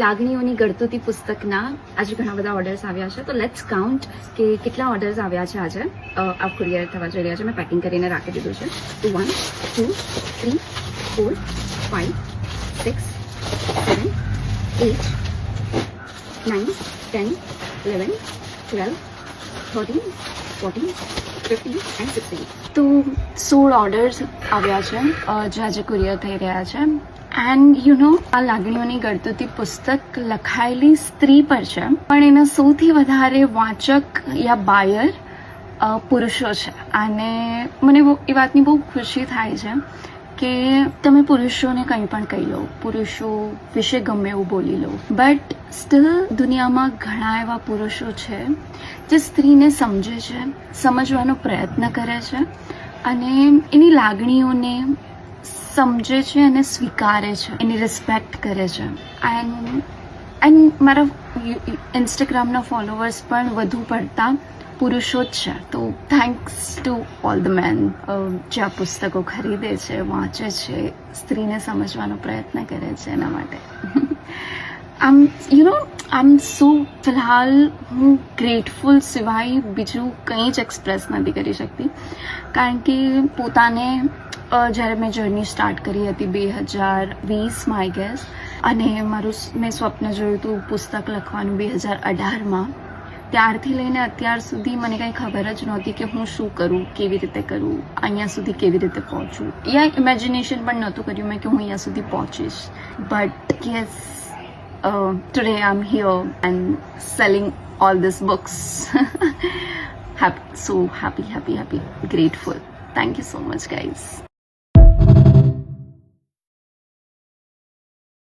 લાગણીઓની ગળતુતી પુસ્તકના આજે ઘણા બધા ઓર્ડર્સ આવ્યા છે, તો લેટ્સ કાઉન્ટ કે કેટલા ઓર્ડર્સ આવ્યા છે આજે આ કુરિયર થવા જઈ રહ્યા છે. મેં પેકિંગ કરીને રાખી દીધું છે. તો 1 2 3 4 5 6 7 8 9 10 11 12 13 14 15 and 16. તો 16 ઓર્ડર્સ આવ્યા છે જે આજે કુરિયર થઈ રહ્યા છે. એન્ડ યુ નો, આ લાગણીઓની ગળતુતી પુસ્તક લખાયેલી સ્ત્રી પર છે, પણ એના સૌથી વધારે વાચક યા બાયર પુરુષો છે. અને મને એ વાતની બહુ ખુશી થાય છે કે તમે પુરુષોને કંઈ પણ કહી લો, પુરુષો વિશે ગમે એવું બોલી લો, બટ સ્ટીલ દુનિયામાં ઘણા એવા પુરુષો છે જે સ્ત્રીને સમજે છે, સમજવાનો પ્રયત્ન કરે છે અને એની લાગણીઓને સમજે છે અને સ્વીકારે છે, એની રિસ્પેક્ટ કરે છે. એન્ડ મારા ઇન્સ્ટાગ્રામના ફોલોવર્સ પણ વધુ પડતા પુરુષો જ છે. તો thanks to all the men જે આ પુસ્તકો ખરીદે છે, વાંચે છે, સ્ત્રીને સમજવાનો પ્રયત્ન કરે છે. એના માટે આમ ફિલહાલ હું ગ્રેટફુલ સિવાય બીજું કંઈ જ એક્સપ્રેસ નથી કરી શકતી, કારણ કે પોતાને જ્યારે મેં જર્ની સ્ટાર્ટ કરી હતી 2020માં આઈ ગેસ, અને મેં સ્વપ્ન જોયું હતું પુસ્તક લખવાનું 2018માં, ત્યારથી લઈને અત્યાર સુધી મને કંઈ ખબર જ નહોતી કે હું શું કરું, કેવી રીતે કરું, અહીંયા સુધી કેવી રીતે પહોંચું, યા ઇમેજિનેશન પણ નહોતું કર્યું મેં કે હું અહીંયા સુધી પહોંચીશ. But yes, today I am here and selling all this books. So happy, grateful. Thank you so much, guys.